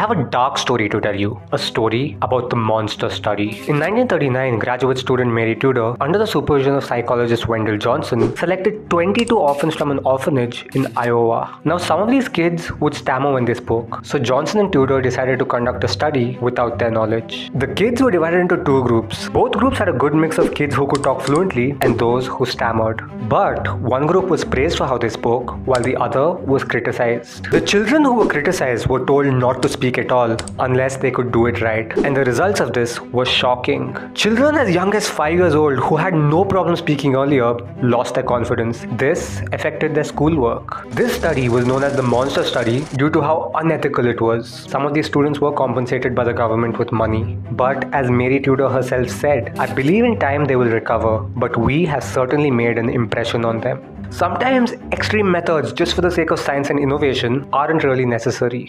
have a dark story to tell you. A story about the monster study. In 1939, graduate student Mary Tudor, under the supervision of psychologist Wendell Johnson, selected 22 orphans from an orphanage in Iowa. Now, some of these kids would stammer when they spoke, so Johnson and Tudor decided to conduct a study without their knowledge. The kids were divided into two groups. Both groups had a good mix of kids who could talk fluently and those who stammered. But one group was praised for how they spoke, while the other was criticized. The children who were criticized were told not to speak at all unless they could do it right, and the results of this were shocking. Children as young as 5 years old who had no problem speaking earlier lost their confidence. This affected their schoolwork. This study was known as the Monster Study due to how unethical it was. Some of these students were compensated by the government with money. But as Mary Tudor herself said, "I believe in time they will recover, but we have certainly made an impression on them." Sometimes extreme methods just for the sake of science and innovation aren't really necessary.